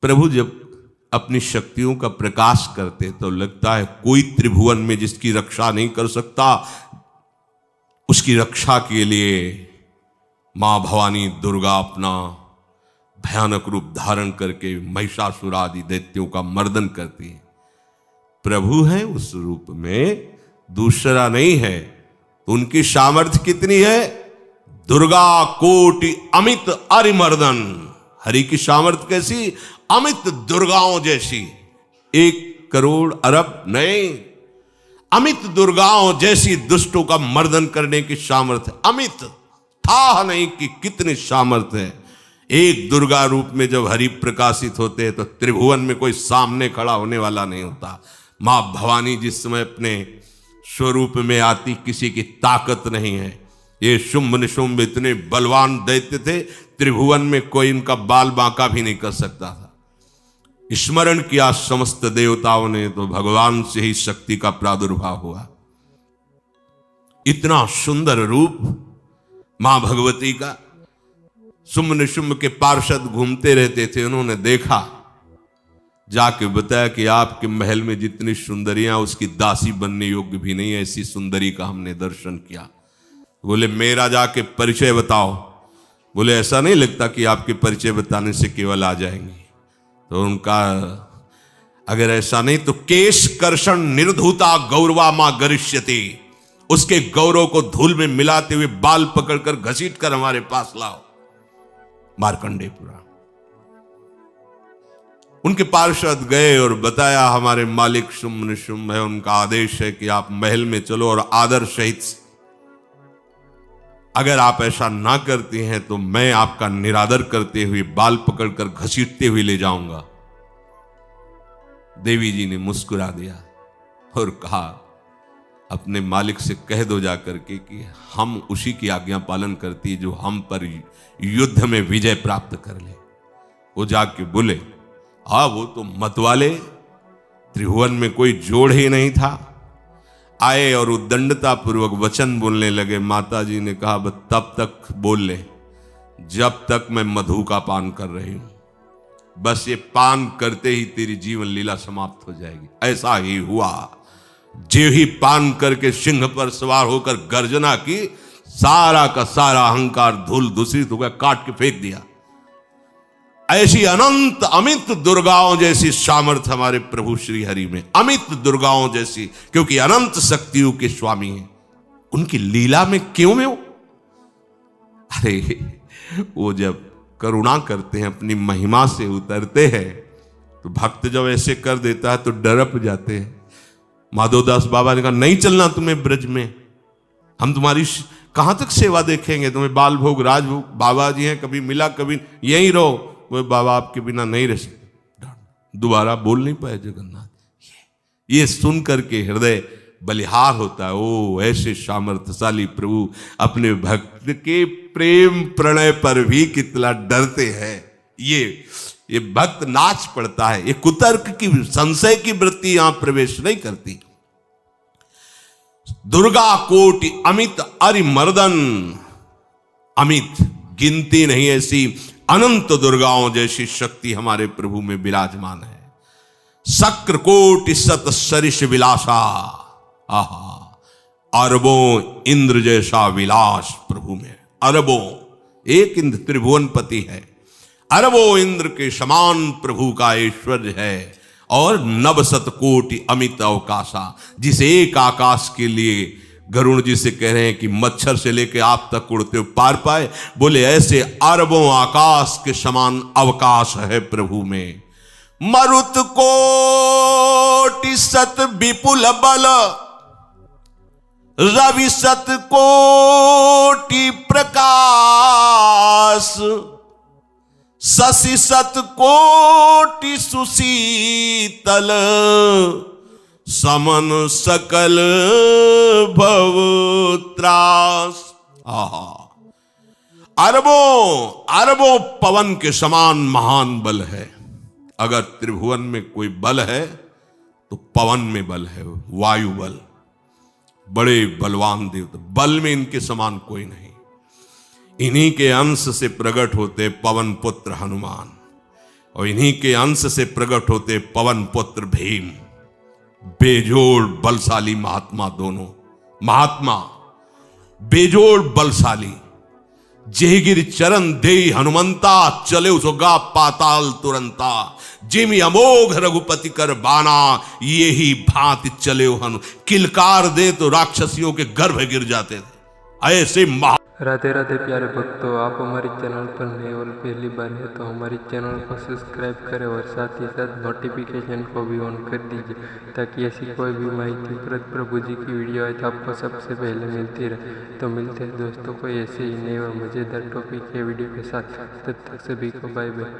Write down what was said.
प्रभु जब अपनी शक्तियों का प्रकाश करते तो लगता है कोई त्रिभुवन में जिसकी रक्षा नहीं कर सकता। उसकी रक्षा के लिए मां भवानी दुर्गा अपना भयानक रूप धारण करके महिषासुर आदि दैत्यों का मर्दन करती है। प्रभु है उस रूप में, दूसरा नहीं है। तो उनकी सामर्थ्य कितनी है? दुर्गा कोटि अमित अरिमर्दन। हरि की सामर्थ्य कैसी? अमित दुर्गाओं जैसी। 1 करोड़ अरब नहीं, अमित दुर्गाओं जैसी दुष्टों का मर्दन करने की सामर्थ्य। अमित था नहीं कि कितनी सामर्थ्य है। एक दुर्गा रूप में जब हरि प्रकाशित होते हैं तो त्रिभुवन में कोई सामने खड़ा होने वाला नहीं होता। मां भवानी जिस समय अपने स्वरूप में आती किसी की ताकत नहीं है। ये शुंभ निशुंभ इतने बलवान दैत्य थे, त्रिभुवन में कोई इनका बाल बांका भी नहीं कर सकता था। स्मरण किया समस्त देवताओं ने तो भगवान से ही शक्ति का प्रादुर्भाव हुआ। इतना सुंदर रूप मां भगवती का। शुंभ निशुंभ के पार्षद घूमते रहते थे, उन्होंने देखा, जाके बताया कि आपके महल में जितनी सुंदरियां उसकी दासी बनने योग्य भी नहीं है, ऐसी सुंदरी का हमने दर्शन किया। बोले मेरा जाके परिचय बताओ। बोले ऐसा नहीं लगता कि आपके परिचय बताने से केवल आ जाएंगे। तो उनका अगर ऐसा नहीं तो केश कर्षण निर्धूता गौरवा मां गरिष्यति। उसके गौरव को धूल में मिलाते हुए बाल पकड़कर घसीट कर हमारे पास लाओ। मार्कंडेय पुराण। उनके पार्षद गए और बताया हमारे मालिक शुंभ निशुंभ है, उनका आदेश है कि आप महल में चलो और आदर सहित, अगर आप ऐसा ना करती हैं तो मैं आपका निरादर करते हुए बाल पकड़कर घसीटते हुए ले जाऊंगा। देवी जी ने मुस्कुरा दिया और कहा अपने मालिक से कह दो जाकर के कि हम उसी की आज्ञा पालन करती है जो हम पर युद्ध में विजय प्राप्त कर ले। वो जाके बोले हाँ वो तो मतवाले, त्रिभुवन में कोई जोड़ ही नहीं था। आए और उद्दंडता पूर्वक वचन बोलने लगे। माता जी ने कहा बस तब तक बोल ले जब तक मैं मधु का पान कर रही हूं। बस ये पान करते ही तेरी जीवन लीला समाप्त हो जाएगी। ऐसा ही हुआ। जो ही पान करके सिंह पर सवार होकर गर्जना की, सारा का सारा अहंकार धूल दूषित हो गया, काट के फेंक दिया। ऐसी अनंत अमित दुर्गाओं जैसी सामर्थ्य हमारे प्रभु श्री हरि में, अमित दुर्गाओं जैसी, क्योंकि अनंत शक्तियों के स्वामी हैं। उनकी लीला में क्यों में हो? अरे वो जब करुणा करते हैं, अपनी महिमा से उतरते हैं, तो भक्त जब ऐसे कर देता है तो डरप जाते हैं। माधोदास बाबा ने कहा नहीं चलना तुम्हें ब्रज में, हम तुम्हारी कहां तक सेवा देखेंगे, तुम्हें बाल भोग राजभोग। बाबा जी हैं, कभी मिला कभी यहीं रहो। वो बाबा आपके बिना नहीं रह सकते। दोबारा बोल नहीं पाए जगन्नाथ। ये सुन करके हृदय बलिहार होता है। ओ ऐसे सामर्थ्यशाली प्रभु अपने भक्त के प्रेम प्रणय पर भी कितना डरते हैं। ये भक्त नाच पड़ता है। ये कुतर्क की संशय की वृत्ति यहां प्रवेश नहीं करती। दुर्गा कोटि अमित अरिमर्दन। अमित गिनती नहीं, ऐसी अनंत दुर्गाओं जैसी शक्ति हमारे प्रभु में विराजमान है। शक्र कोटि सत सरिष विलासा। आहा अरबों इंद्र जैसा विलास प्रभु में। अरबों, एक इंद्र त्रिभुवनपति है, अरबों इंद्र के समान प्रभु का ऐश्वर्य है। और नवशत कोटि अमित अवकाशा, जिस एक आकाश के लिए गरुड़ जी से कह रहे हैं कि मच्छर से लेकर आप तक उड़ते हो पार पाए। बोले ऐसे अरबों आकाश के समान अवकाश है प्रभु में। मरुत कोटि सत विपुल बल, रवि सत कोटि प्रकाश, शशि सत कोटि सुशीतल, समन सकल भव त्रास। अरबों पवन के समान महान बल है। अगर त्रिभुवन में कोई बल है तो पवन में बल है, वायु बल। बड़े बलवान देवता, बल में इनके समान कोई नहीं। इन्हीं के अंश से प्रकट होते पवन पुत्र हनुमान। और इन्हीं के अंश से प्रकट होते पवन पुत्र भीम, बेजोड़ बलशाली महात्मा। दोनों महात्मा बेजोड़ बलशाली, जेगिर चरण दे हनुमंता, चले उसोगा पाताल तुरंता। जिमि अमोघ रघुपति कर बाना, ये ही भांति चले हनु। किलकार दे तो राक्षसियों के गर्भ गिर जाते थे। ऐसे राधे राधे प्यारे भक्तों, आप हमारे चैनल पर नए और पहली बार है तो हमारे चैनल को सब्सक्राइब करें और साथ ही साथ नोटिफिकेशन को भी ऑन कर दीजिए, ताकि ऐसी कोई भी माहिती प्रभु जी की वीडियो आए तो आपको सबसे पहले मिलती रहे। तो मिलते हैं दोस्तों को ऐसे ही नए और मज़ेदार टॉपिक के वीडियो के साथ। तब तक सभी को बाय बाय।